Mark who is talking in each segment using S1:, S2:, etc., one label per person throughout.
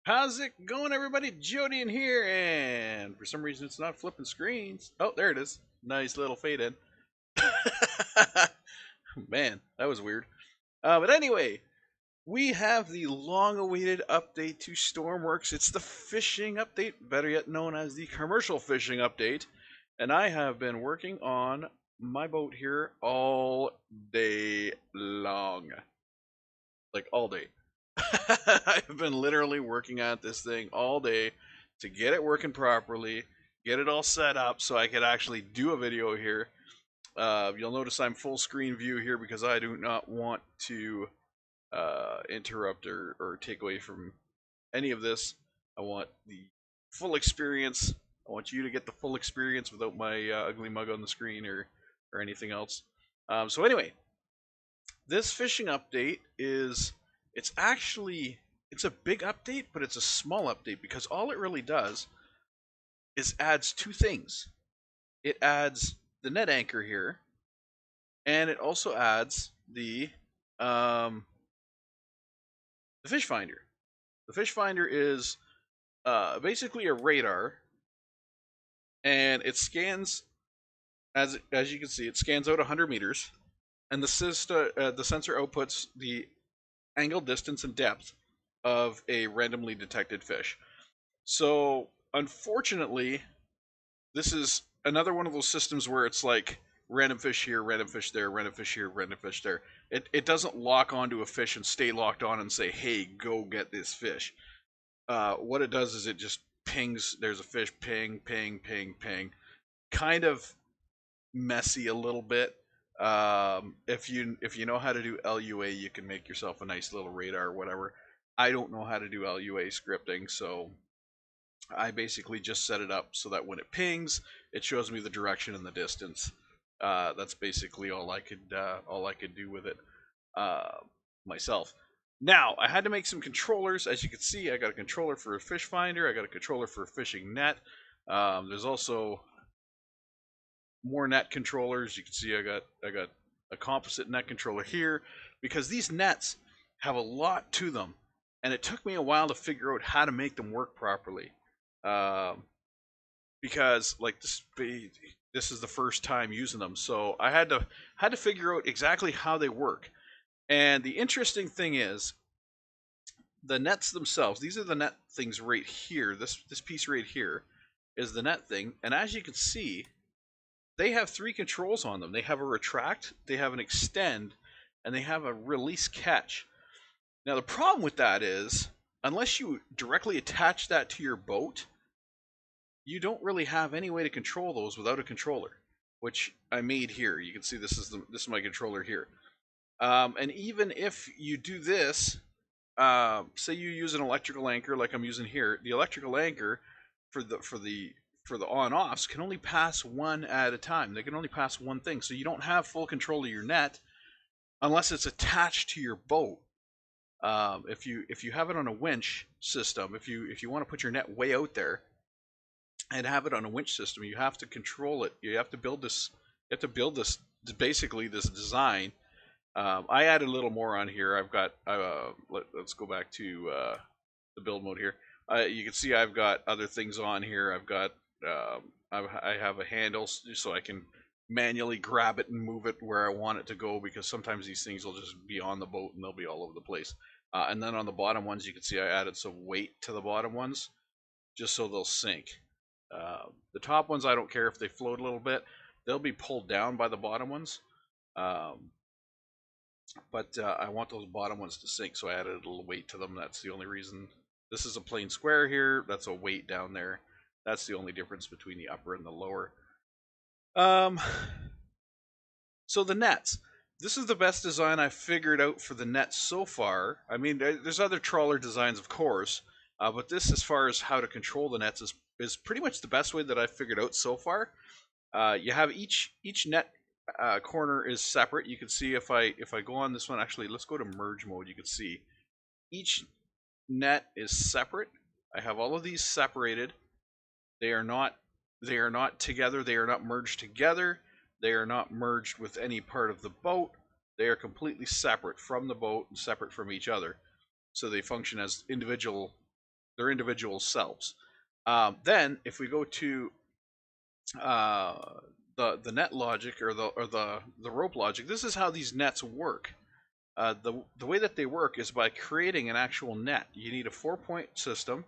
S1: How's it going, everybody? Jody in here, and for some reason it's not flipping screens. Oh, there it is. Nice little fade in. Man, that was weird. But anyway, we have the long-awaited update to Stormworks. It's the fishing update, better yet known as the commercial fishing update. And I have been working on my boat here all day long. Like, all day. I've been literally working at this thing all day to get it working properly, get it all set up so I could actually do a video here. You'll notice I'm full screen view here because I do not want to interrupt or take away from any of this. I want the full experience. I want you to get the full experience without my ugly mug on the screen or anything else. So anyway, this fishing update it's actually it's a big update, but it's a small update because all it really does is adds two things. It adds the net anchor here, and it also adds the fish finder. The fish finder is basically a radar, and it scans as you can see, it scans out 100 meters, and the sensor outputs the angle, distance, and depth of a randomly detected fish. So, unfortunately, this is another one of those systems where it's like random fish here, random fish there, random fish here, random fish there. It doesn't lock onto a fish and stay locked on and say, hey, go get this fish. What it does is it just pings, there's a fish, ping, ping, ping, ping. Kind of messy a little bit. If you know how to do LUA, you can make yourself a nice little radar or whatever. I don't know how to do LUA scripting, so I basically just set it up so that when it pings, it shows me the direction and the distance. That's basically all I could do with it myself. Now I had to make some controllers. As you can see, I got a controller for a fish finder. I got a controller for a fishing net. There's also more net controllers. You can see I got a composite net controller here because these nets have a lot to them, and it took me a while to figure out how to make them work properly. Because like this is the first time using them, so I had to figure out exactly how they work. And the interesting thing is, the nets themselves. These are the net things right here. This piece right here is the net thing, and as you can see, they have three controls on them. They have a retract, they have an extend, and they have a release catch. Now the problem with that is, unless you directly attach that to your boat, you don't really have any way to control those without a controller, which I made here. You can see this is my controller here. And even if you do this, say you use an electrical anchor like I'm using here, the electrical anchor for the on-offs can only pass one at a time. They can only pass one thing, so you don't have full control of your net unless it's attached to your boat. If you have it on a winch system, if you want to put your net way out there and have it on a winch system, you have to control it. You have to build this. You have to build this basically this design. I added a little more on here. I've got. Let's go back to the build mode here. You can see I've got other things on here. I've got. I have a handle so I can manually grab it and move it where I want it to go, because sometimes these things will just be on the boat and they'll be all over the place. And then on the bottom ones, you can see I added some weight to the bottom ones just so they'll sink. The top ones, I don't care if they float a little bit. They'll be pulled down by the bottom ones. But I want those bottom ones to sink, so I added a little weight to them. That's the only reason. This is a plain square here. That's a weight down there. That's the only difference between the upper and the lower. So the nets. This is the best design I've figured out for the nets so far. I mean, there's other trawler designs, of course, but this, as far as how to control the nets, is pretty much the best way that I've figured out so far. You have each net corner is separate. You can see if I go on this one, actually, let's go to merge mode. You can see each net is separate. I have all of these separated. They are not together. They are not merged together. They are not merged with any part of the boat. They are completely separate from the boat and separate from each other. So they function as individual their individual selves. Then if we go to uh, the net logic or the rope logic, this is how these nets work. The way that they work is by creating an actual net. You need a 4-point system,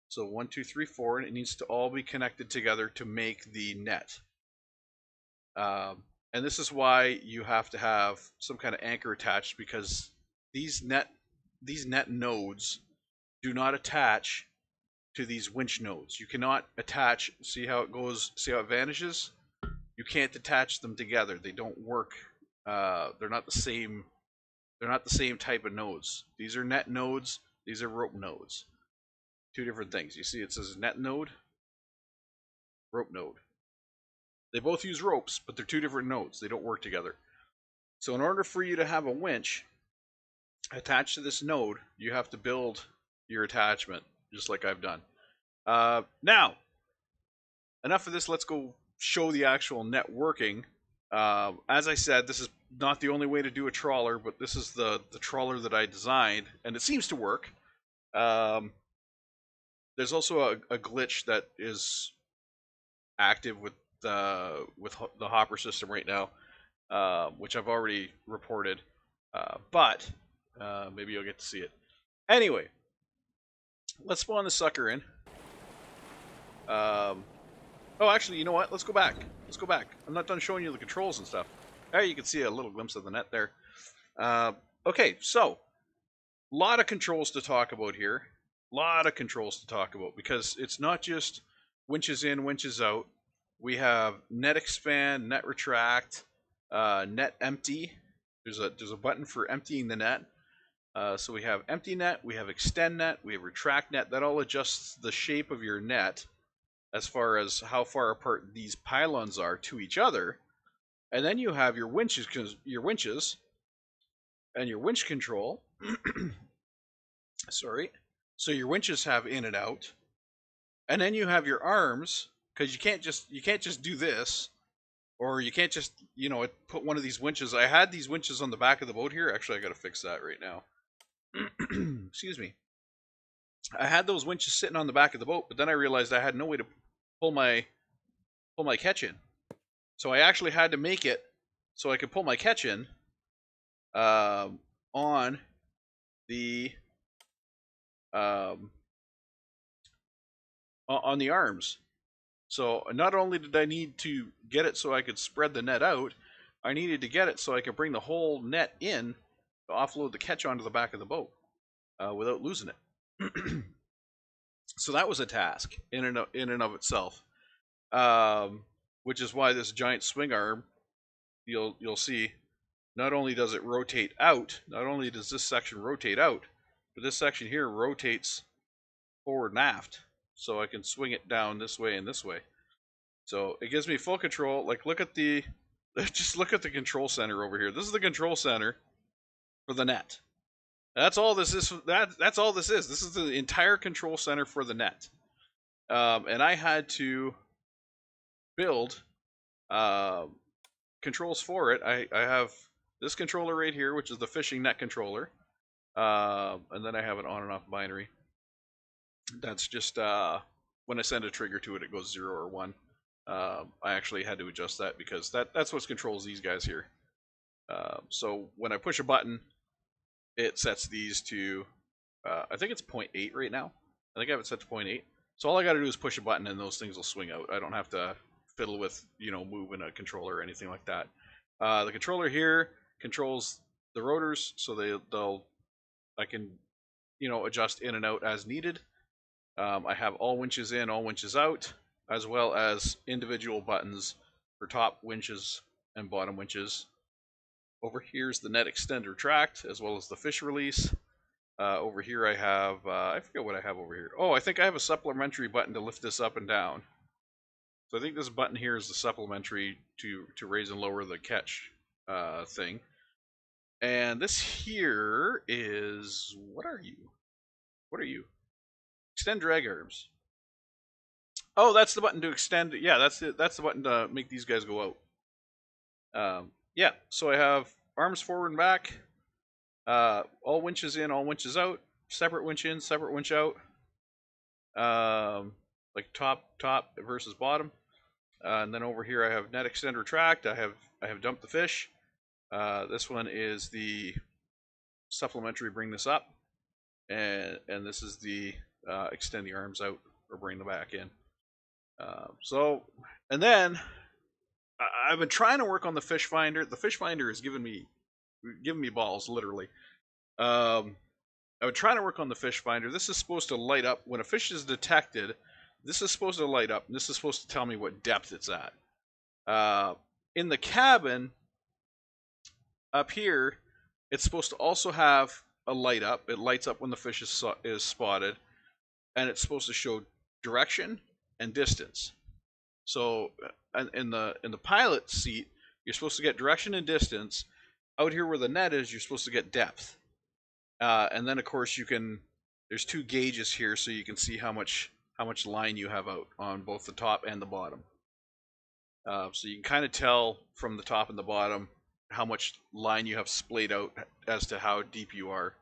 S1: so 1, 2, 3, 4, and it needs to all be connected together to make the net. And this is why you have to have some kind of anchor attached, because these net nodes do not attach to these winch nodes. You cannot attach. See how it goes? See how it vanishes? You can't attach them together. They don't work. They're not the same. They're not the same type of nodes. These are net nodes. These are rope nodes. Two different things. You see, it says net node, rope node. They both use ropes, but they're two different nodes. They don't work together. So in order for you to have a winch attached to this node, you have to build your attachment, just like I've done. Now, enough of this. Let's go show the actual net working. As I said, this is not the only way to do a trawler, but this is the trawler that I designed, and it seems to work. There's also a glitch that is active with the hopper system right now, which I've already reported, but maybe you'll get to see it. Anyway, let's spawn the sucker in. Oh, actually, you know what? Let's go back. Let's go back. I'm not done showing you the controls and stuff. There, you can see a little glimpse of the net there. Okay, so a lot of controls to talk about here. A lot of controls to talk about, because it's not just winches in, winches out. We have net expand, net retract, net empty. There's a button for emptying the net. So we have empty net, we have extend net, we have retract net. That all adjusts the shape of your net as far as how far apart these pylons are to each other. And then you have your winches and your winch control. Sorry. So your winches have in and out. And then you have your arms, because you can't just do this, or you can't just, put one of these winches. I had these winches on the back of the boat here. Actually, I got to fix that right now. Excuse me. I had those winches sitting on the back of the boat, but then I realized I had no way to pull my catch in. So I actually had to make it so I could pull my catch in on the arms. So not only did I need to get it so I could spread the net out, I needed to get it so I could bring the whole net in to offload the catch onto the back of the boat without losing it. So that was a task in and of itself, which is why this giant swing arm, you'll see, not only does it rotate out, not only does this section rotate out, but this section here rotates forward and aft, so I can swing it down this way and this way. So it gives me full control. Like, just look at the control center over here. This is the control center for the net. That's all this is. That's all this is. This is the entire control center for the net. And I had to build controls for it. I have this controller right here, which is the fishing net controller. And then I have an on and off binary. That's just when I send a trigger to it, it goes 0 or 1. I actually had to adjust that because that's what controls these guys here. So when I push a button, it sets these to, I think it's 0.8 right now. I think I have it set to 0.8. So all I got to do is push a button and those things will swing out. I don't have to fiddle with, moving a controller or anything like that. The controller here controls the rotors, so I can, adjust in and out as needed. I have all winches in, all winches out, as well as individual buttons for top winches and bottom winches. Over here is the net extend retract, as well as the fish release. Over here I have, I forget what I have over here. Oh, I think I have a supplementary button to lift this up and down. So I think this button here is the supplementary to raise and lower the catch thing. And this here is, what are you? What are you? Extend drag arms. Oh, that's the button to extend. Yeah, that's it. That's the button to make these guys go out. Yeah, so I have arms forward and back, all winches in, all winches out, separate winch in, separate winch out. like top versus bottom. And then over here I have net extend retract. I have dumped the fish. This one is the supplementary bring this up, and this is the extend the arms out or bring them back in. So, and then I've been trying to work on the fish finder. The fish finder is giving me balls, literally. I've been trying to work on the fish finder. This is supposed to light up when a fish is detected. This is supposed to light up, and this is supposed to tell me what depth it's at. In the cabin up here, it's supposed to also have a light up. It lights up when the fish is spotted, and it's supposed to show direction and distance. So in the pilot seat, you're supposed to get direction and distance. Out here where the net is, you're supposed to get depth. And then of course there's two gauges here, so you can see how much line you have out on both the top and the bottom. So you can kind of tell from the top and the bottom how much line you have splayed out as to how deep you are.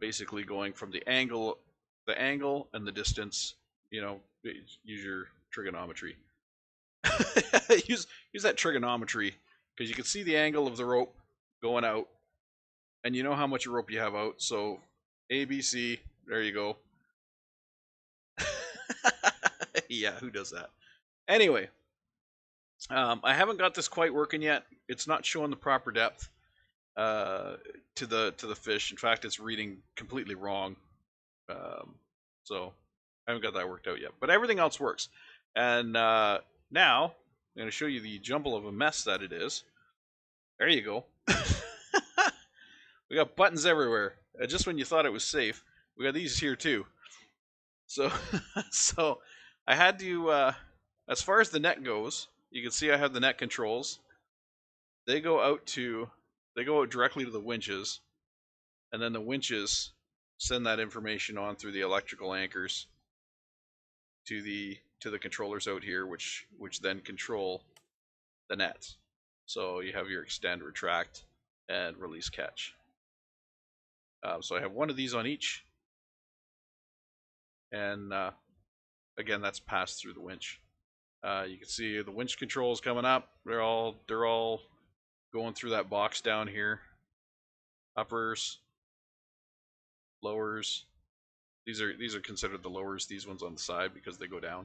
S1: Basically going from the angle and the distance. You know, use your trigonometry. use that trigonometry, because you can see the angle of the rope going out, and you know how much rope you have out. So ABC, there you go. Yeah, who does that? Anyway, I haven't got this quite working yet. It's not showing the proper depth to the fish. In fact, it's reading completely wrong. So I haven't got that worked out yet. But everything else works. And now I'm going to show you the jumble of a mess that it is. There you go. We got buttons everywhere. Just when you thought it was safe, we got these here too. So, so I had to, as far as the net goes, you can see I have the net controls. They go out directly to the winches, and then the winches send that information on through the electrical anchors to the controllers out here, which then control the nets. So you have your extend, retract, and release catch. So I have one of these on each, and again, that's passed through the winch. You can see the winch controls coming up. They're all going through that box down here. Uppers, lowers. These are considered the lowers. These ones on the side because they go down.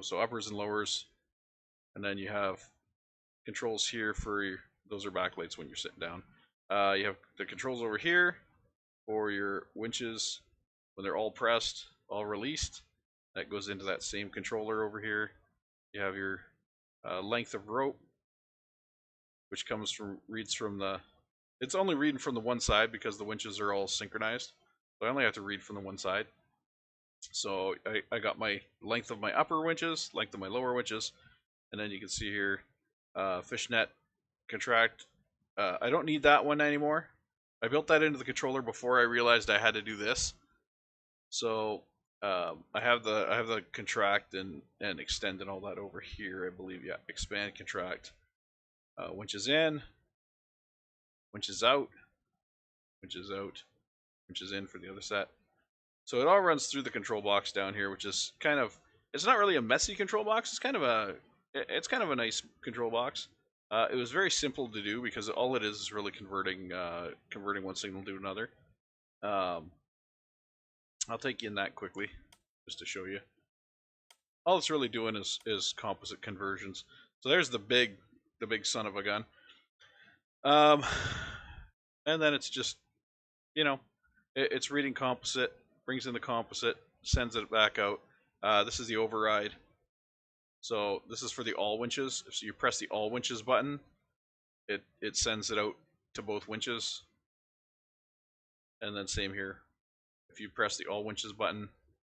S1: So uppers and lowers, and then you have controls here for those are backlights when you're sitting down. You have the controls over here for your winches when they're all pressed, all released. That goes into that same controller over here. You have your length of rope, which reads from the. It's only reading from the one side because the winches are all synchronized. So I only have to read from the one side. So I got my length of my upper winches, length of my lower winches, and then you can see here, fishnet contract. I don't need that one anymore. I built that into the controller before I realized I had to do this. So I have the contract and extend and all that over here, I believe. Yeah, expand, contract, winches in, winches out, winches out, winches in for the other set. So it all runs through the control box down here, which is kind of, it's not really a messy control box. It's kind of a nice control box. It was very simple to do because all it is really converting one signal to another. I'll take you in that quickly just to show you. All it's really doing is composite conversions. So there's the big son of a gun. And then it's just, you know, it's reading composite, brings in the composite, sends it back out. This is the override. So this is for the all winches. So you press the all winches button, it sends it out to both winches. And then same here. If you press the all winches button,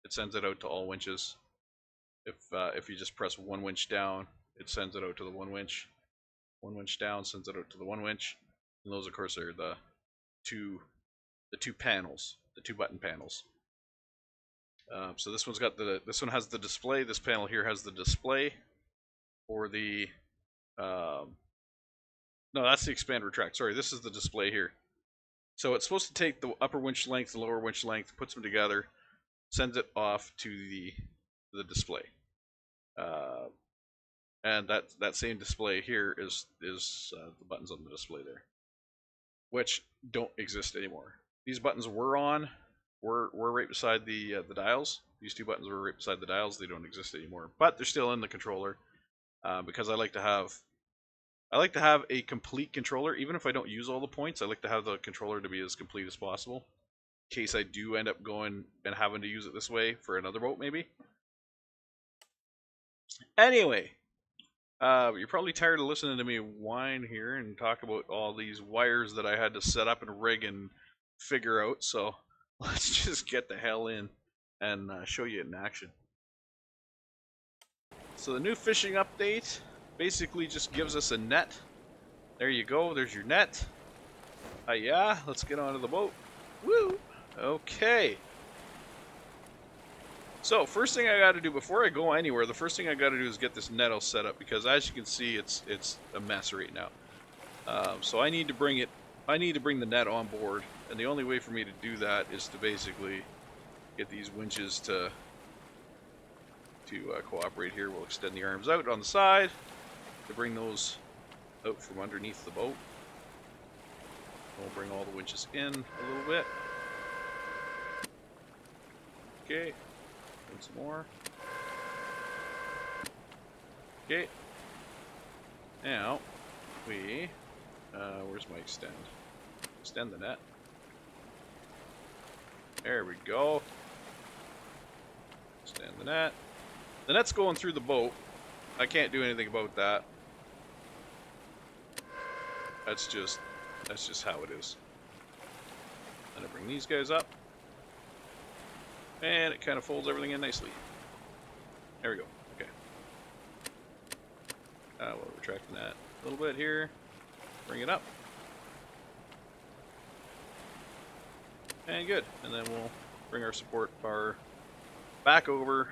S1: it sends it out to all winches. If you just press one winch down, it sends it out to the one winch. One winch down sends it out to the one winch. And those, of course, are the two panels, the two button panels. So this one has the display. This panel here has the display for the. No, that's the expand retract. Sorry, this is the display here. So it's supposed to take the upper winch length, the lower winch length, puts them together, sends it off to the display. And that same display here is the buttons on the display there, which don't exist anymore. These buttons were right beside the dials. These two buttons were right beside the dials. They don't exist anymore, but they're still in the controller because I like to have a complete controller. Even if I don't use all the points, I like to have the controller to be as complete as possible, in case I do end up going and having to use it this way for another boat, maybe. Anyway, you're probably tired of listening to me whine here and talk about all these wires that I had to set up and rig and figure out, so let's just get the hell in and show you it in action. So the new fishing update basically just gives us a net. There you go, there's your net. Yeah, let's get onto the boat. Woo! Okay. So first thing I got to do before I go anywhere, the first thing I got to do is get this net all set up, because as you can see, it's a mess right now. So I need to bring the net on board, and the only way for me to do that is to basically get these winches to cooperate here. We'll extend the arms out on the side to bring those out from underneath the boat. We'll bring all the winches in a little bit. Okay. Some more. Okay. Now, where's my extend? Extend the net. There we go. Extend the net. The net's going through the boat. I can't do anything about that. That's just how it is. And I bring these guys up. And it kind of folds everything in nicely. There we go. Okay. We'll retract the net a little bit here. Bring it up. And good. And then we'll bring our support bar back over.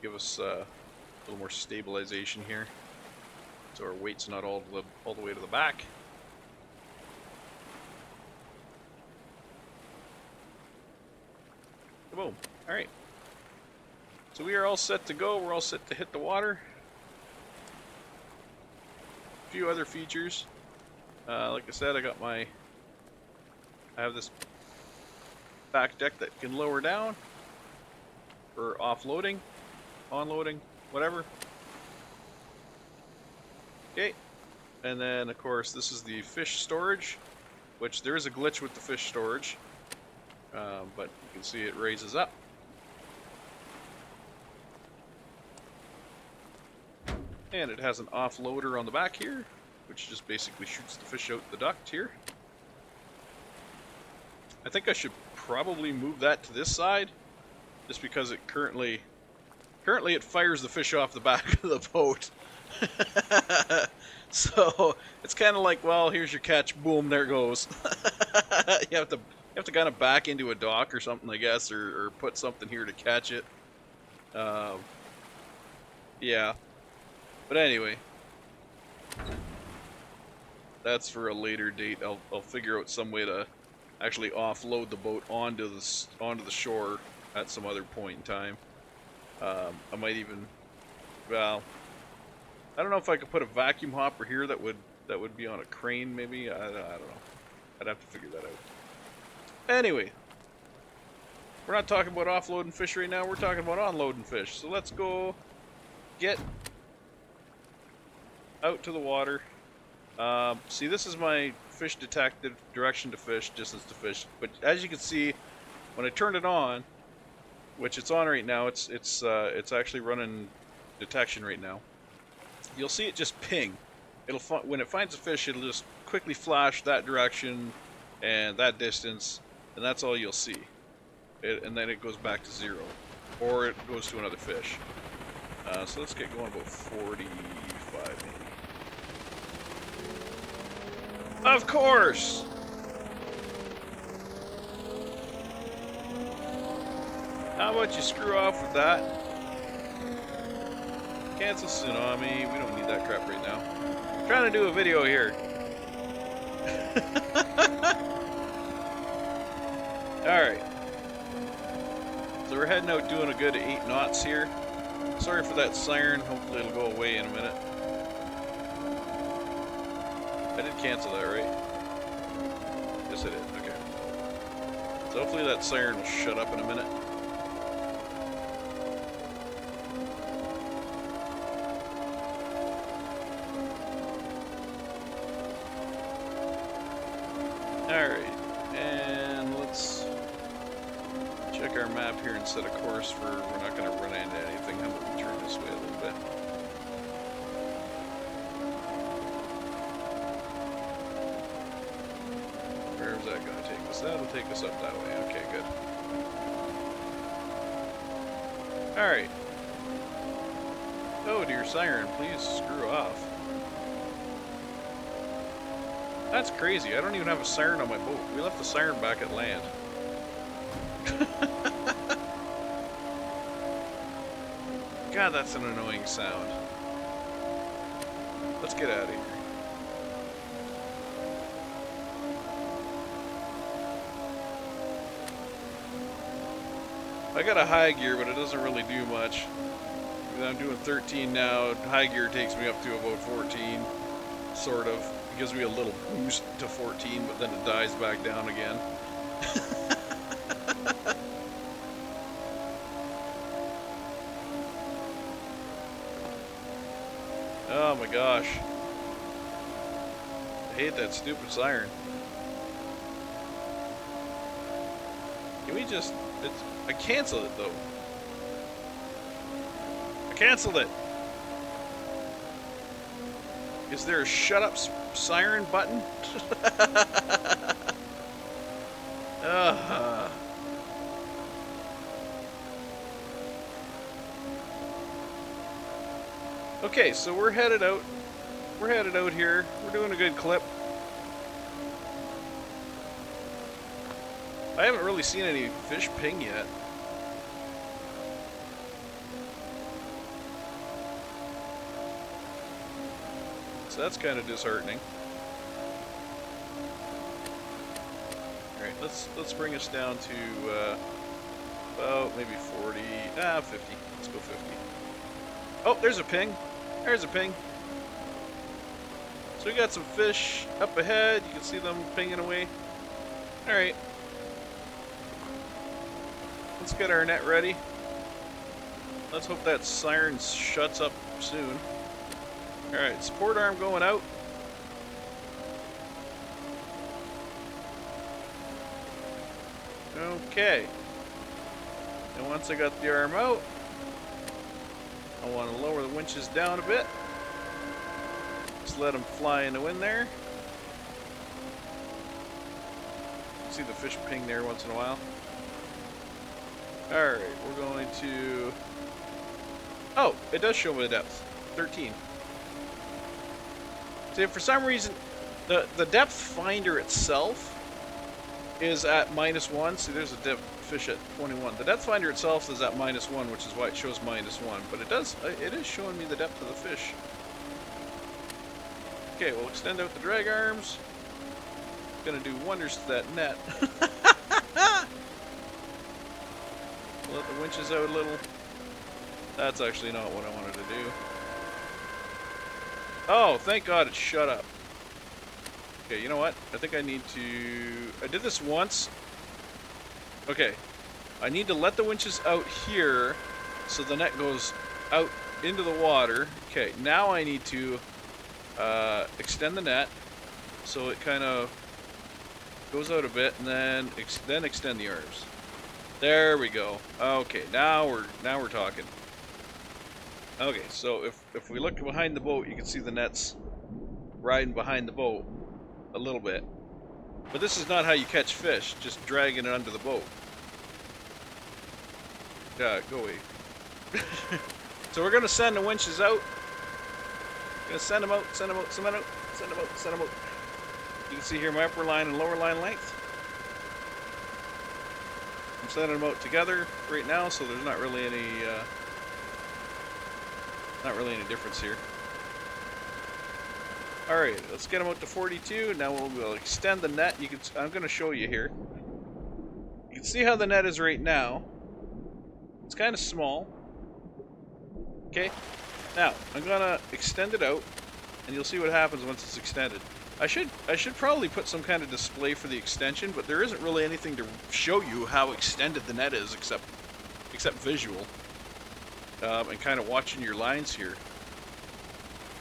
S1: Give us a little more stabilization here, so our weight's not all the way to the back. Boom. Alright. So we are all set to go. We're all set to hit the water. A few other features. Like I said, I have this back deck that can lower down for offloading, onloading, whatever. Okay. And then, of course, this is the fish storage, which there is a glitch with the fish storage. But you can see it raises up. And it has an offloader on the back here, which just basically shoots the fish out the duct here. I think I should probably move that to this side, just because it currently it fires the fish off the back of the boat. So it's kind of like, well, here's your catch, boom, there it goes. You have to kind of back into a dock or something, I guess, or put something here to catch it. Yeah. But anyway, that's for a later date. I'll figure out some way to actually offload the boat onto the shore at some other point in time. I might even, well, I don't know if I could put a vacuum hopper here that would be on a crane, maybe. I don't know. I'd have to figure that out. Anyway, we're not talking about offloading fish right now. We're talking about unloading fish. So let's go get out to the water. See, this is my fish detected, direction to fish, distance to fish. But as you can see, when I turn it on, which it's on right now, it's actually running detection right now. You'll see it just ping. When it finds a fish, it'll just quickly flash that direction and that distance, and that's all you'll see. And then it goes back to 0, or it goes to another fish. So let's get going about 45 maybe. Of course! How about you screw off with that? Cancel tsunami. We don't need that crap right now. I'm trying to do a video here. Alright. So we're heading out doing a good 8 knots here. Sorry for that siren. Hopefully it'll go away in a minute. I did cancel that, right? Yes, I did. Okay. So hopefully that siren will shut up in a minute. Alright, and let's check our map here and set a course for we're not going to run into anything. How about we turn this way a little bit? Where's that going to take us? That'll take us up that way. Okay, good. Alright. Oh, dear siren, please screw off. That's crazy. I don't even have a siren on my boat. We left the siren back at land. God, that's an annoying sound. Let's get out of here. I got a high gear, but it doesn't really do much. I'm doing 13 now. High gear takes me up to about 14, sort of. It gives me a little boost to 14, but then it dies back down again. Oh my gosh. I hate that stupid siren. Can we just... I canceled it though. I canceled it. Is there a shut up siren button? Okay, so we're headed out. We're headed out here. We're doing a good clip. I haven't really seen any fish ping yet. So that's kind of disheartening. Alright, let's bring us down to about maybe 40, 50. Let's go 50. Oh, there's a ping. There's a ping. So we got some fish up ahead. You can see them pinging away. Alright. Let's get our net ready. Let's hope that siren shuts up soon. Alright, support arm going out. Okay. And once I got the arm out, I want to lower the winches down a bit. Just let them fly in the wind there. See the fish ping there once in a while. Alright, we're going to... Oh, it does show me the depth. 13. See, for some reason, the depth finder itself is at -1. See, there's a depth fish at 21. The depth finder itself is at -1, which is why it shows -1. But it is showing me the depth of the fish. Okay, we'll extend out the drag arms. Gonna do wonders to that net. Let the winches out a little. That's actually not what I wanted to do. Oh, thank God it shut up. Okay, you know what? I think I need to... I did this once. Okay. I need to let the winches out here so the net goes out into the water. Okay, now I need to extend the net so it kind of goes out a bit, and then extend the arms. There we go. Okay, now we're talking. Okay, so if we look behind the boat, you can see the nets riding behind the boat a little bit. But this is not how you catch fish, just dragging it under the boat. Yeah, go away. So we're gonna send the winches out. Gonna send them out, send them out, send them out, send them out, send them out. You can see here my upper line and lower line length. I'm sending them out together right now, so there's not really any difference here. All right, let's get them out to 42. Now we'll extend the net. I'm going to show you here. You can see how the net is right now. It's kind of small. Okay, now I'm gonna extend it out, and you'll see what happens once it's extended. I should probably put some kind of display for the extension, but there isn't really anything to show you how extended the net is except visual, and kind of watching your lines here.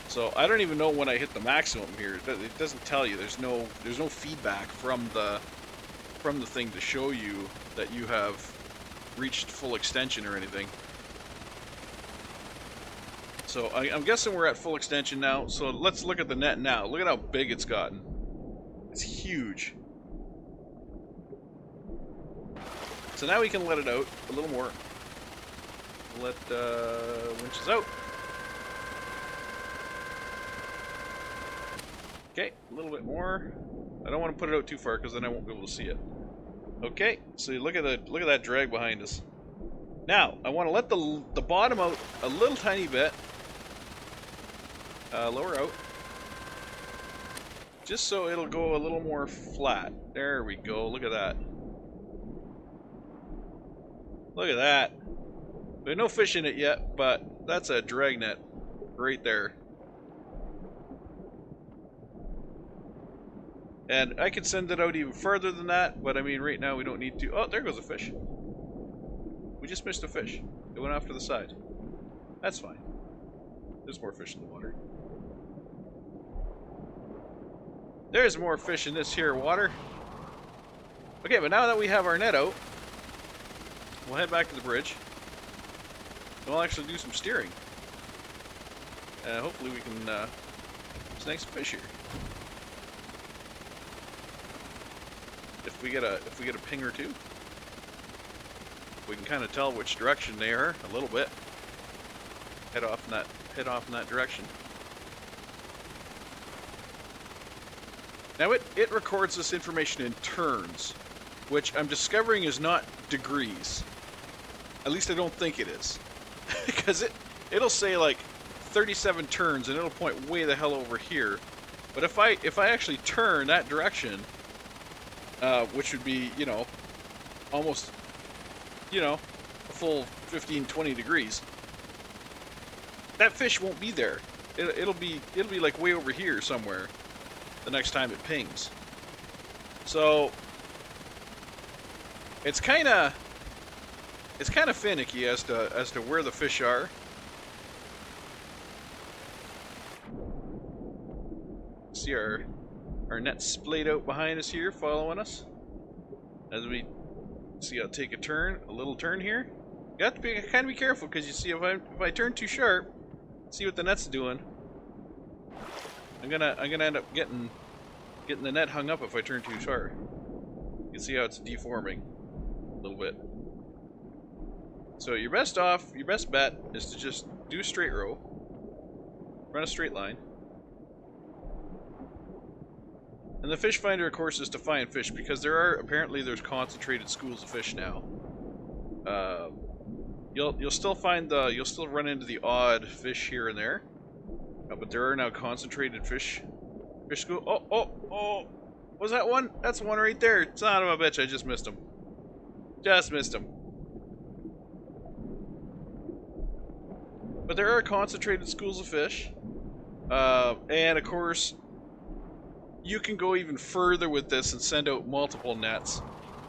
S1: So I don't even know when I hit the maximum here. It doesn't tell you. There's no feedback from the thing to show you that you have reached full extension or anything. So I'm guessing we're at full extension now. So let's look at the net now. Look at how big it's gotten. It's huge. So now we can let it out a little more. Let winches out. Okay, a little bit more. I don't want to put it out too far because then I won't be able to see it. Okay, so look at that drag behind us. Now I want to let the bottom out a little tiny bit. Lower out. Just so it'll go a little more flat. There we go. Look at that. Look at that. There's no fish in it yet, but that's a drag net right there. And I could send it out even further than that, but I mean right now we don't need to. Oh, there goes a fish. We just missed a fish. It went off to the side. That's fine. There's more fish in the water. There's more fish in this here water. Okay, but now that we have our net out, we'll head back to the bridge. And we'll actually do some steering. Hopefully we can snag some fish here. If we get a ping or two, we can kind of tell which direction they are a little bit. Head off in that direction. Now it records this information in turns, which I'm discovering is not degrees. At least I don't think it is. Because it'll say like 37 turns and it'll point way the hell over here. But if I actually turn that direction, which would be, you know, almost, you know, a full 15-20 degrees, that fish won't be there. It'll be like way over here somewhere the next time it pings. So it's kind of finicky as to where the fish are. See our net splayed out behind us here, following us as we see. I'll take a little turn here. You have to be kind of careful because you see if I turn too sharp, see what the net's doing. I'm gonna end up getting the net hung up if I turn too far. You can see how it's deforming a little bit. So your best bet is to just do a straight row, run a straight line. And the fish finder, of course, is to find fish because there's concentrated schools of fish now. You'll still run into the odd fish here and there, but there are now concentrated fish school. Oh! Was that one? That's one right there. Son of a bitch! I just missed him. Just missed him. But there are concentrated schools of fish, and of course, you can go even further with this and send out multiple nets.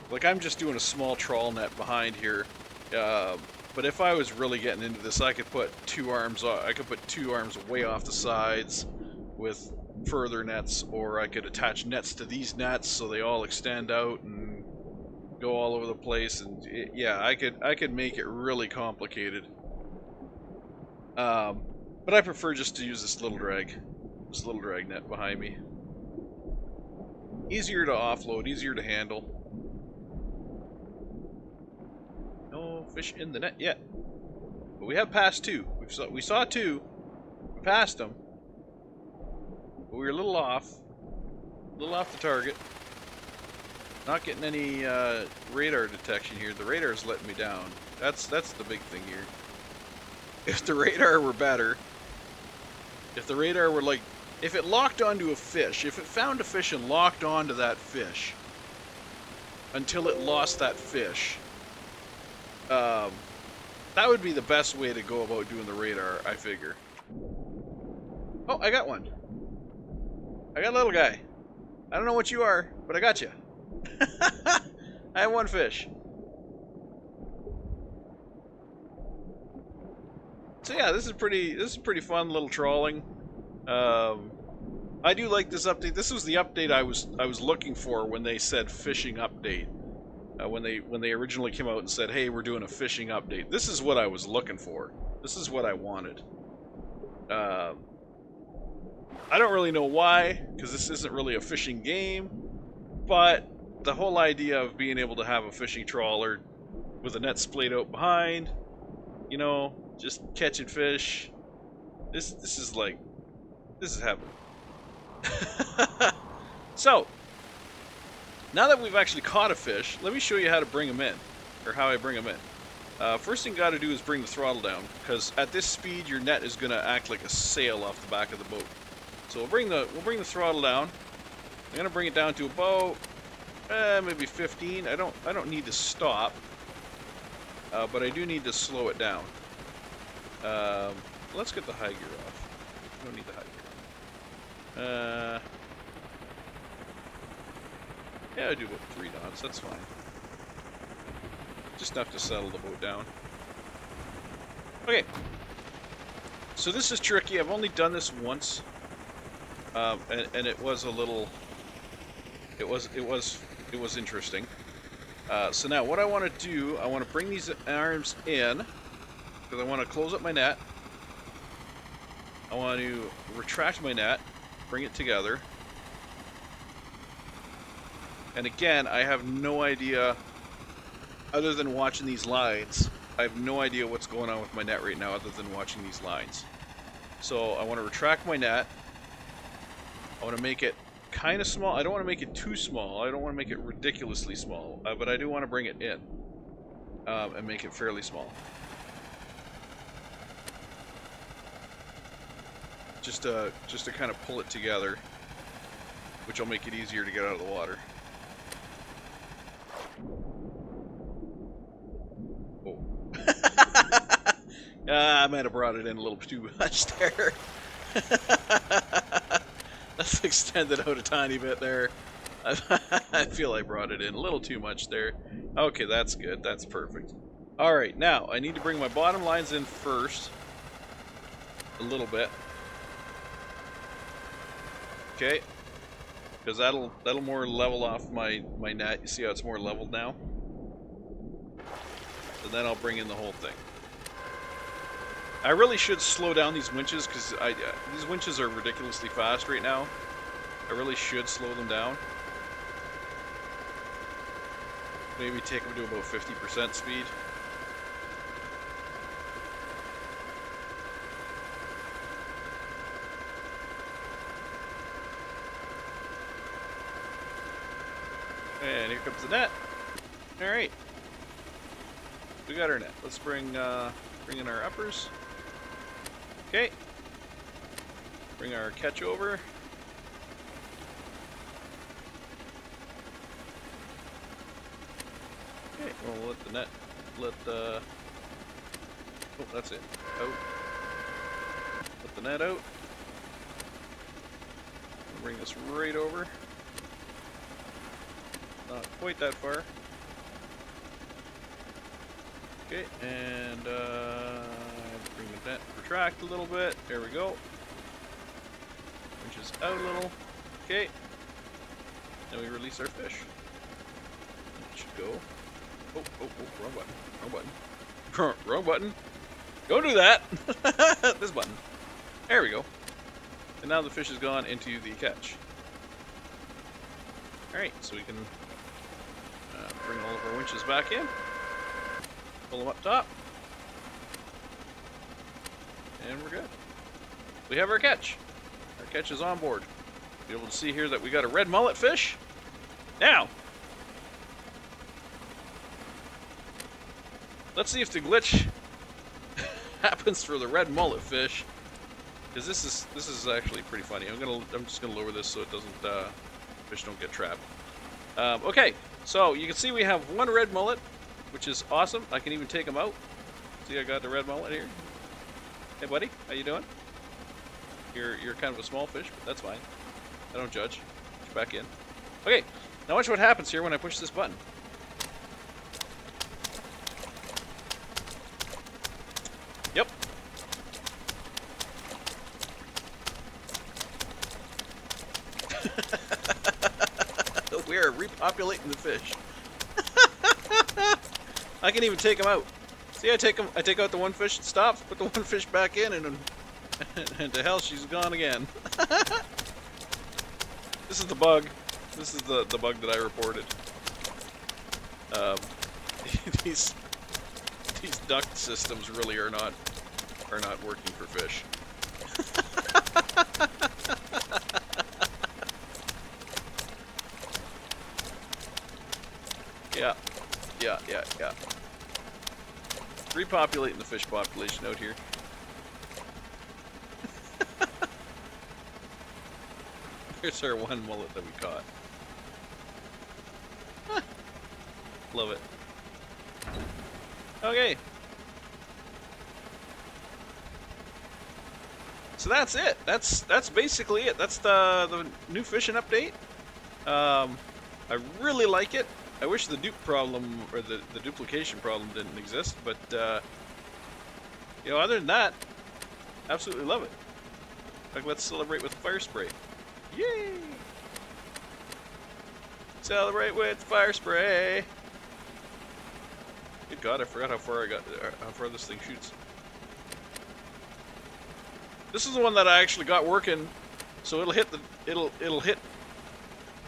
S1: Like I'm just doing a small trawl net behind here, but if I was really getting into this, I could put two arms way off the sides with further nets, or I could attach nets to these nets so they all extend out and go all over the place. And yeah, I could make it really complicated. But I prefer just to use this little drag net behind me. Easier to offload, easier to handle. No fish in the net yet. But we have passed two. We saw two. We passed them. But we were a little off the target. Not getting any radar detection here. The radar's letting me down. That's the big thing here. If the radar were better, if the radar were like, if it locked onto a fish, if it found a fish and locked onto that fish until it lost that fish, That would be the best way to go about doing the radar, I figure. Oh, I got one. I got a little guy. I don't know what you are, but I got you. I have one fish. So yeah, this is pretty fun little trawling. I do like this update. This was the update I was looking for when they said fishing update. When they originally came out and said, "Hey, we're doing a fishing update." This is what I was looking for. This is what I wanted. I don't really know why, because this isn't really a fishing game, but the whole idea of being able to have a fishing trawler with a net splayed out behind, you know, just catching fish. This is heaven. So, now that we've actually caught a fish, let me show you how to bring them in, or how I bring them in. First thing you got to do is bring the throttle down, because at this speed your net is going to act like a sail off the back of the boat. So we'll bring the throttle down. I'm going to bring it down to about maybe 15. I don't need to stop, but I do need to slow it down. Let's get the high gear off. I don't need the high gear. Yeah, I do about 3 knots. That's fine. Just enough to settle the boat down. Okay. So this is tricky. I've only done this once, and it was a little. It was interesting. So now what I want to do, I want to bring these arms in because I want to close up my net. I want to retract my net, bring it together. And again, I have no idea, other than watching these lines, I have no idea what's going on with my net right now other than watching these lines. So I want to retract my net. I want to make it kind of small. I don't want to make it too small. I don't want to make it ridiculously small, but I do want to bring it in and make it fairly small. Just to kind of pull it together, which will make it easier to get out of the water. Oh. I might have brought it in a little too much there. Let's extend it out a tiny bit there. I feel I brought it in a little too much there. Okay, that's good. That's perfect. Alright, now I need to bring my bottom lines in first. A little bit. Okay. Because that'll more level off my net. You see how it's more leveled now? And then I'll bring in the whole thing. I really should slow down these winches because these winches are ridiculously fast right now. I really should slow them down. Maybe take them to about 50% speed. And here comes the net. All right, we got our net. Let's bring in our uppers. Okay. Bring our catch over. Okay, we'll let the net, oh, that's it, out. Let the net out. Bring this right over. Not quite that far. Okay, and bring the net, retract a little bit. There we go. Inches out a little. Okay. Then we release our fish. It should go. Oh, wrong button. Wrong button. Wrong button. Don't do that. This button. There we go. And now the fish has gone into the catch. Alright, so we can bring all of our winches back in. Pull them up top. And we're good. We have our catch. Our catch is on board. Be able to see here that we got a red mullet fish. Now, let's see if the glitch happens for the red mullet fish, because this is actually pretty funny. I'm just gonna lower this so it doesn't fish don't get trapped. Okay, so you can see we have one red mullet, which is awesome. I can even take him out. See, I got the red mullet here. Hey, buddy, how you doing? You're kind of a small fish, but that's fine. I don't judge. Push back in. Okay, now watch what happens here when I push this button. Yep. We are repopulating the fish. I can even take them out. See, I take out the one fish, it stops, put the one fish back in, and to hell, she's gone again. This is the bug. This is the bug that I reported. These duct systems really are not working for fish. Yeah. Repopulating the fish population out here. Here's our one mullet that we caught. Love it. Okay. So that's it. That's basically it. That's the new fishing update. I really like it. I wish the dupe problem or the duplication problem didn't exist, but you know, other than that, absolutely love it. Like, let's celebrate with fire spray. Yay! Celebrate with fire spray. Good God, I forgot how far this thing shoots. This is the one that I actually got working, so it'll hit it'll hit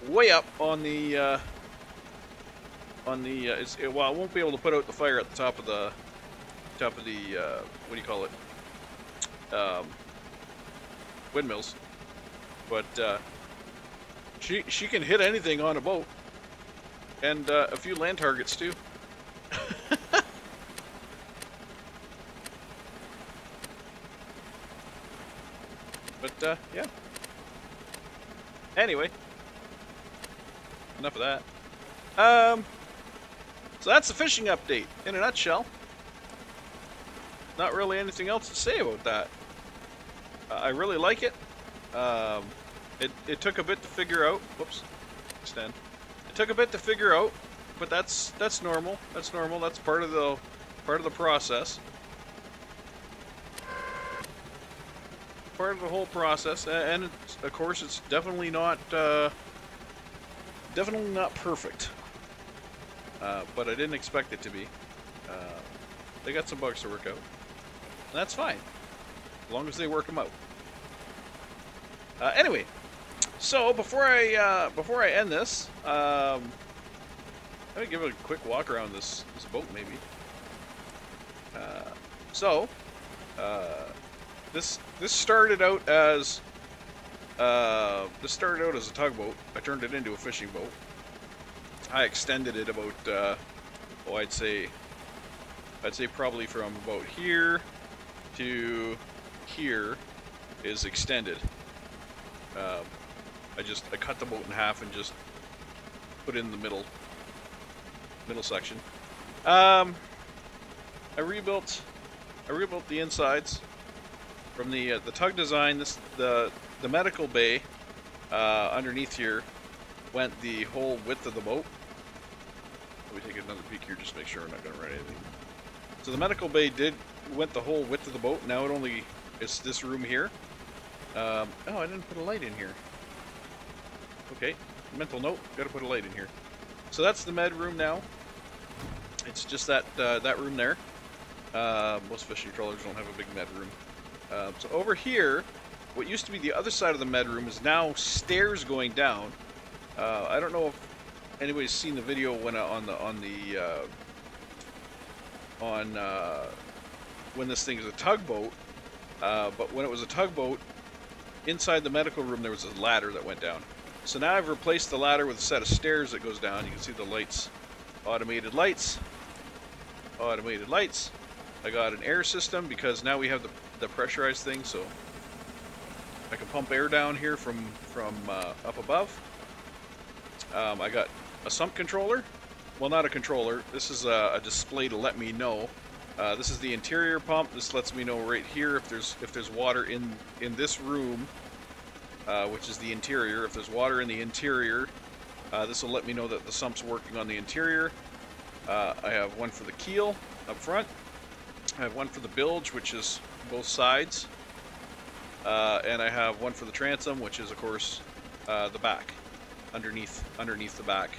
S1: way up on the well, I won't be able to put out the fire at the top of the what do you call it, windmills, but she can hit anything on a boat, and a few land targets too. But yeah. Anyway, enough of that. So that's the fishing update in a nutshell. Not really anything else to say about that. I really like it. It took a bit to figure out. Whoops, extend. It took a bit to figure out, but that's normal. That's normal. That's part of the process. Part of the whole process, and of course, it's definitely not perfect. But I didn't expect it to be. They got some bugs to work out, and that's fine, as long as they work them out. Anyway, so before I end this, I'm gonna give it a quick walk around this boat, maybe. This started out as a tugboat. I turned it into a fishing boat. I extended it about, I'd say probably from about here to here is extended. I cut the boat in half and just put in the middle section. I rebuilt the insides from the tug design. The medical bay underneath here went the whole width of the boat. Let me take another peek here just to make sure I'm not going to run anything. So the medical bay went the whole width of the boat. Now it's this room here. Oh, I didn't put a light in here. Okay, mental note, got to put a light in here. So that's the med room now. It's just that room there. Most fishing trawlers don't have a big med room. So over here, what used to be the other side of the med room is now stairs going down. I don't know if anybody's seen the video when when this thing is a tugboat, but when it was a tugboat, inside the medical room there was a ladder that went down. So now I've replaced the ladder with a set of stairs that goes down. You can see the lights, automated lights. I got an air system because now we have the pressurized thing, so I can pump air down here from up above. I got a sump controller. Well, not a controller. This is a display to let me know This is the interior pump. This lets me know right here if there's water in this room, which is the interior. If there's water in the interior, this will let me know that the sump's working on the interior. I have one for the keel up front. I have one for the bilge, which is both sides, and I have one for the transom, which is of course the back, underneath the back.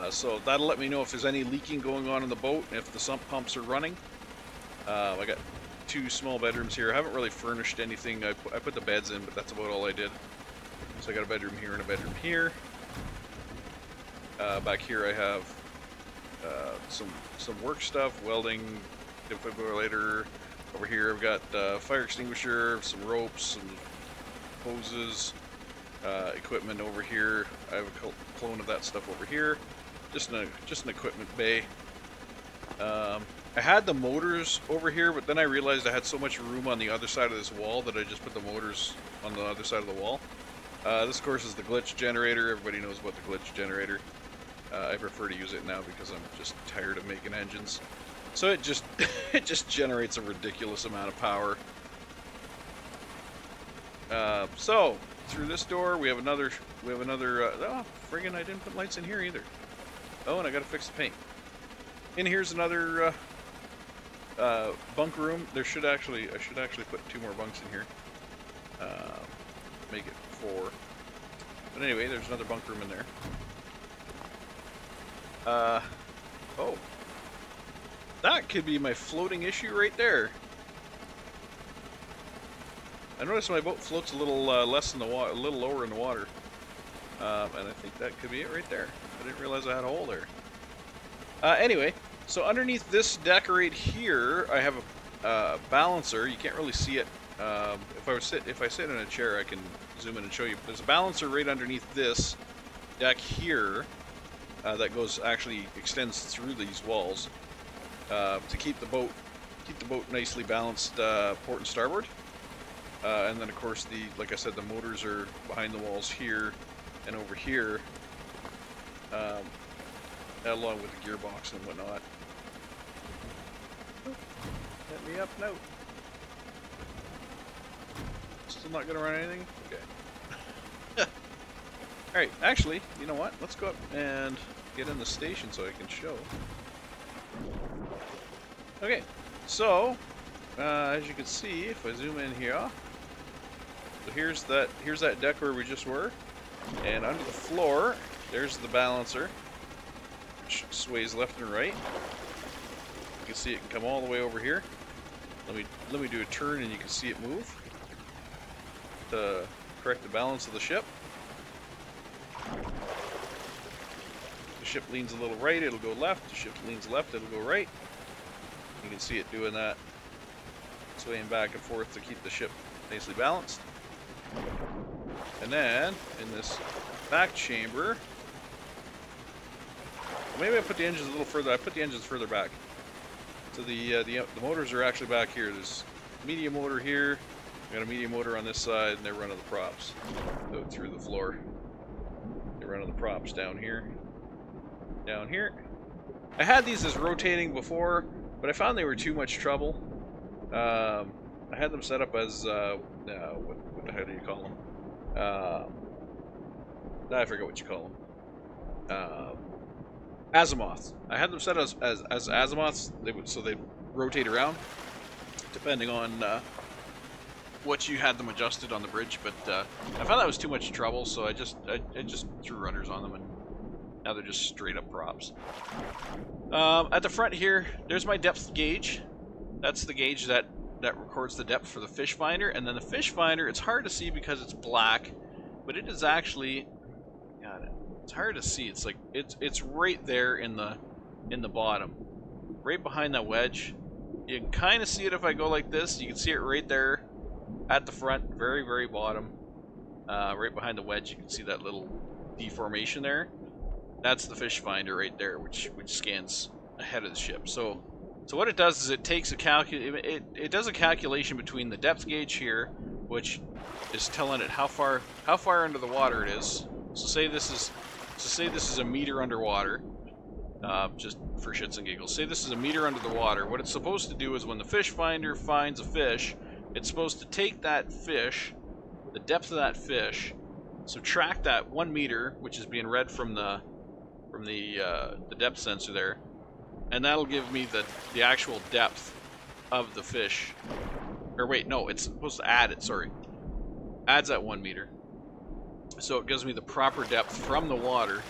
S1: So that'll let me know if there's any leaking going on in the boat, if the sump pumps are running. I got 2 small bedrooms here. I haven't really furnished anything. I put the beds in, but that's about all I did. So I got a bedroom here and a bedroom here. Back here I have some work stuff, welding, defibrillator. Over here I've got fire extinguisher, some ropes, some hoses, equipment over here. I have a clone of that stuff over here. Just an equipment bay. I had the motors over here, but then I realized I had so much room on the other side of this wall that I just put the motors on the other side of the wall. This, of course, is the glitch generator. Everybody knows about the glitch generator. I prefer to use it now because I'm just tired of making engines. So it just it just generates a ridiculous amount of power. So through this door we have another. Oh, friggin'! I didn't put lights in here either. Oh, and I gotta fix the paint. And here's another bunk room. I should actually put 2 more bunks in here. Make it 4. But anyway, there's another bunk room in there. Oh, that could be my floating issue right there. I noticed my boat floats a little less in the water, a little lower in the water, and I think that could be it right there. I didn't realize I had a hole there. Anyway, so underneath this deck right here, I have a balancer. You can't really see it. If I sit in a chair, I can zoom in and show you. There's a balancer right underneath this deck here that actually extends through these walls to keep the boat nicely balanced port and starboard. And then of course like I said, the motors are behind the walls here and over here, along with the gearbox and whatnot. Let me up, no. Still not gonna run anything? Okay. Alright, actually, you know what? Let's go up and get in the station so I can show. Okay, so as you can see, if I zoom in here, so here's that deck where we just were, and under the floor there's the balancer, which sways left and right. You can see it can come all the way over here. Let me do a turn and you can see it move to correct the balance of the ship. The ship leans a little right, it'll go left. The ship leans left, it'll go right. You can see it doing that, swaying back and forth to keep the ship nicely balanced. And then in this back chamber, maybe I put the engines a little further. I put the engines further back. So the motors are actually back here. There's a medium motor here. I got a medium motor on this side, and they're running the props. Go through the floor. They're running the props down here. Down here. I had these as rotating before, but I found they were too much trouble. I had them set up as what the hell do you call them? I forget what you call them. Azimuths. I had them set as azimuths. So they rotate around, depending on what you had them adjusted on the bridge. But I found that was too much trouble, so I just threw rudders on them, and now they're just straight up props. At the front here, there's my depth gauge. That's the gauge that records the depth for the fish finder, and then the fish finder, it's hard to see because it's black, but it is actually, God, it's hard to see. It's like it's right there in the bottom, right behind that wedge. You can kind of see it if I go like this. You can see it right there at the front, very, very bottom, right behind the wedge. You can see that little deformation there. That's the fish finder right there, which scans ahead of the ship. So what it does is it takes a it does a calculation between the depth gauge here, which is telling it how far under the water it is. So say this is a meter underwater. just for shits and giggles. Say this is a meter under the water. What it's supposed to do is when the fish finder finds a fish, it's supposed to take that fish, the depth of that fish, subtract that 1 meter, which is being read from the depth sensor there, and that'll give me the actual depth of the fish. Or wait, no, it's supposed to add it, sorry. Adds that 1 meter. So it gives me the proper depth from the water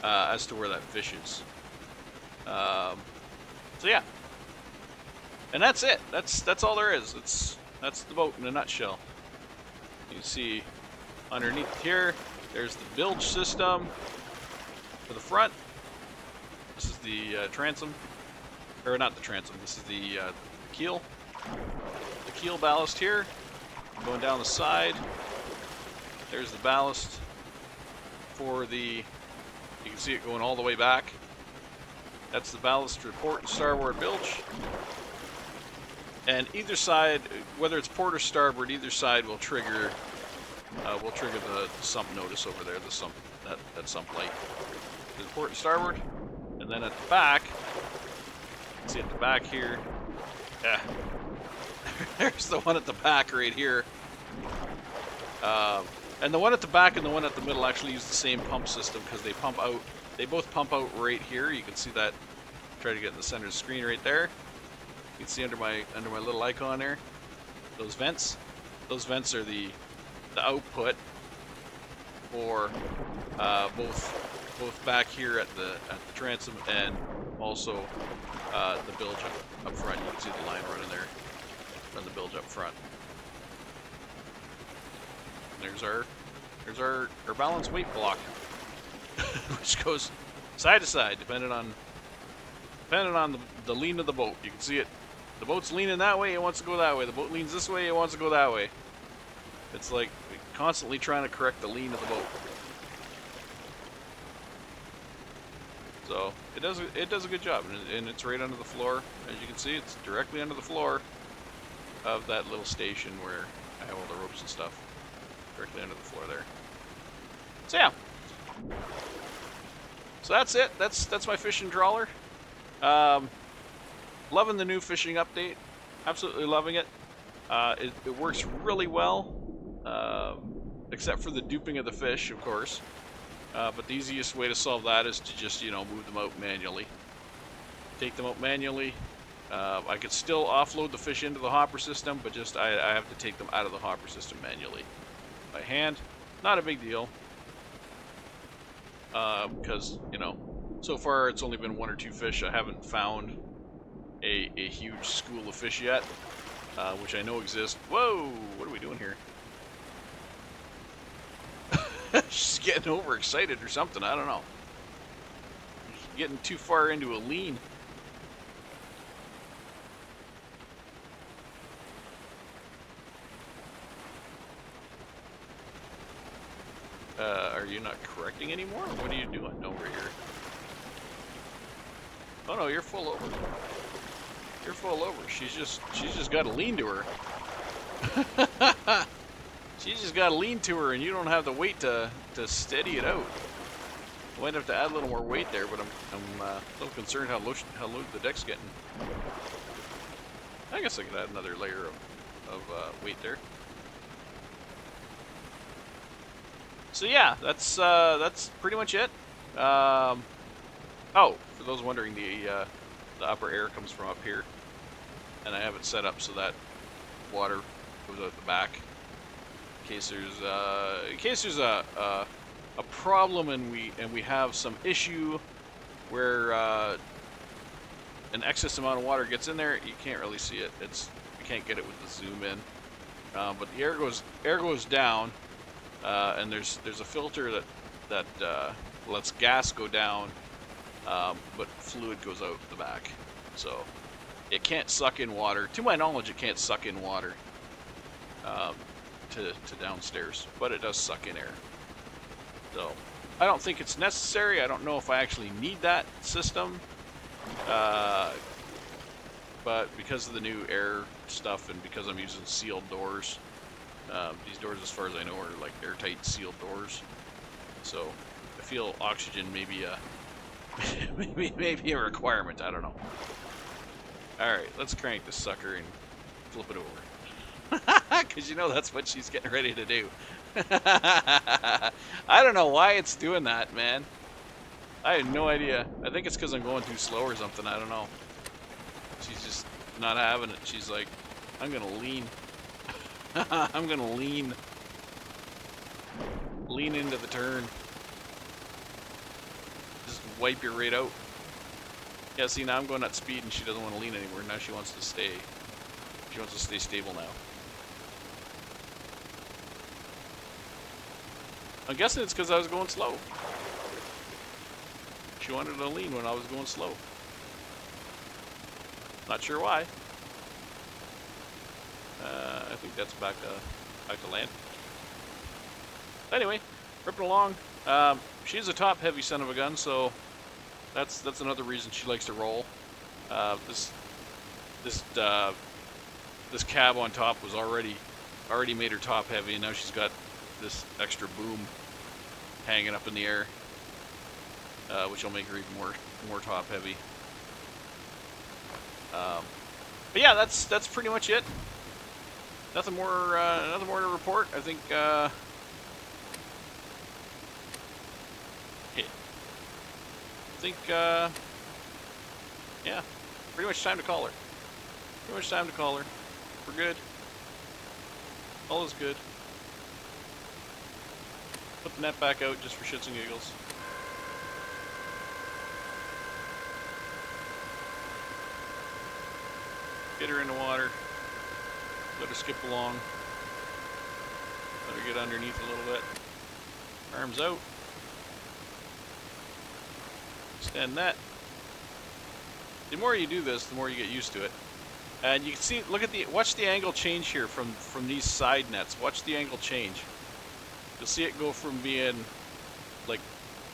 S1: as to where that fish is. So yeah. And that's it. That's all there is. That's the boat in a nutshell. You can see underneath here, there's the bilge system for the front. This is the transom. Or not the transom, this is the keel. The keel ballast here. Going down the side. There's the ballast for the, you can see it going all the way back. That's the ballast for port and starboard bilge. And either side, whether it's port or starboard, either side will trigger the sump notice over there, the sump, that sump light. The port and starboard. And then at the back, see at the back here, yeah. There's the one at the back right here. And the one at the back and the one at the middle actually use the same pump system because they both pump out right here. You can see that. Try to get in the center of the screen right there. You can see under my little icon there, those vents. Those vents are the output for both back here at the transom and also the bilge up front. You can see the line running there from the bilge up front. There's our balance weight block, which goes side to side depending on the lean of the boat. You can see it. The boat's leaning that way, it wants to go that way. The boat leans this way, it wants to go that way. It's like constantly trying to correct the lean of the boat. So it does a good job, and it's right under the floor. As you can see, it's directly under the floor of that little station where I have all the ropes and stuff. Directly under the floor there. So yeah. So that's it. That's my fishing trawler. Loving the new fishing update. Absolutely loving it. It works really well, except for the duping of the fish, of course. But the easiest way to solve that is to just, move them out manually. Take them out manually. I could still offload the fish into the hopper system, but just I have to take them out of the hopper system manually. By hand, not a big deal. Because, so far it's only been 1 or 2 fish. I haven't found a huge school of fish yet, which I know exist. Whoa, what are we doing here? She's getting overexcited or something, I don't know. She's getting too far into a lean. Are you not correcting anymore? What are you doing over here? Oh no, you're full over. You're full over. She's just got a lean to her. She's just got a lean to her, and you don't have the weight to steady it out. Might have to add a little more weight there, but I'm a little concerned how low the deck's getting. I guess I could add another layer of weight there. So yeah, that's pretty much it. Oh, for those wondering, the upper air comes from up here, and I have it set up so that water goes out the back in case there's a problem and we have some issue where an excess amount of water gets in there. You can't really see it. You can't get it with the zoom in, but the air goes down. And there's a filter that lets gas go down, but fluid goes out the back. So it can't suck in water. To my knowledge, it can't suck in water to downstairs, but it does suck in air. So I don't think it's necessary. I don't know if I actually need that system. But because of the new air stuff and because I'm using sealed doors, these doors, as far as I know, are like airtight sealed doors. So I feel oxygen may be a maybe a requirement. I don't know. All right, let's crank this sucker and flip it over. Because you know that's what she's getting ready to do. I don't know why it's doing that, man. I have no idea. I think it's because I'm going too slow or something. I don't know. She's just not having it. She's like, I'm going to lean. I'm going to lean. Lean into the turn. Just wipe your rate out. Yeah, see, now I'm going at speed and she doesn't want to lean anymore. Now she wants to stay. She wants to stay stable now. I'm guessing it's because I was going slow. She wanted to lean when I was going slow. Not sure why. I think that's back to land. Anyway, ripping along. She's a top-heavy son of a gun, so that's another reason she likes to roll. This cab on top was already made her top-heavy, and now she's got this extra boom hanging up in the air, which will make her even more top-heavy. But yeah, that's pretty much it. Nothing more to report. I think. Yeah, pretty much time to call her. Pretty much time to call her. We're good. All is good. Put the net back out just for shits and giggles. Get her in the water. Let her skip along. Let her get underneath a little bit. Arms out. Extend that. The more you do this, the more you get used to it. And you can see, watch the angle change here from these side nets. Watch the angle change. You'll see it go from being like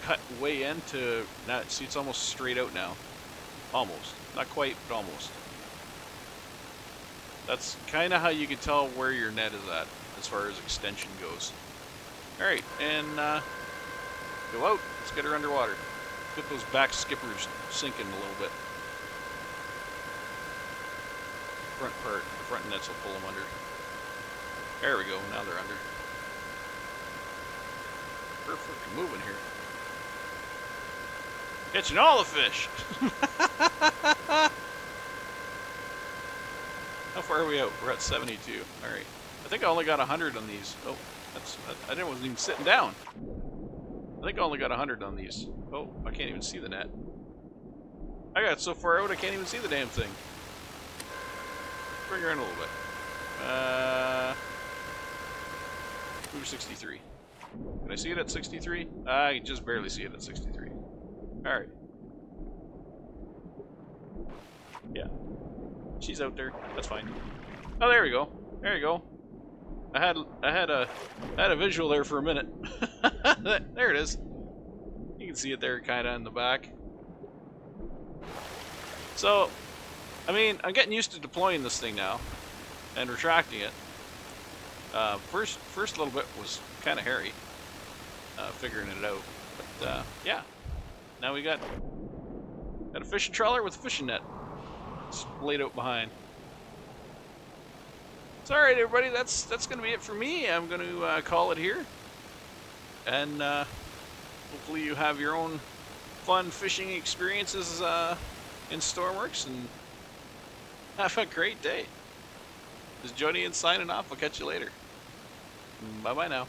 S1: cut way in to now. See, it's almost straight out now. Almost. Not quite, but almost. That's kind of how you can tell where your net is at as far as extension goes. Alright, and go out. Let's get her underwater. Get those back skippers sinking a little bit. Front part, the front nets will pull them under. There we go, now they're under. We're freaking moving here. Catching all the fish! How far are we out? We're at 72. Alright. I think I only got 100 on these. Oh, I wasn't even sitting down. I think I only got 100 on these. Oh, I can't even see the net. I got so far out I can't even see the damn thing. Bring her in a little bit. Move 63. Can I see it at 63? I can just barely see it at 63. Alright. Yeah. She's out there. That's fine. Oh, there we go. There you go. I had a visual there for a minute. There it is. You can see it there kind of in the back. So, I mean, I'm getting used to deploying this thing now and retracting it. First little bit was kind of hairy, figuring it out. But yeah, now we got a fishing trawler with a fishing net. It's laid out behind. So alright everybody, that's going to be it for me. I'm going to call it here. And hopefully you have your own fun fishing experiences in Stormworks, and have a great day. This is Jody and signing off. I'll catch you later. Bye-bye now.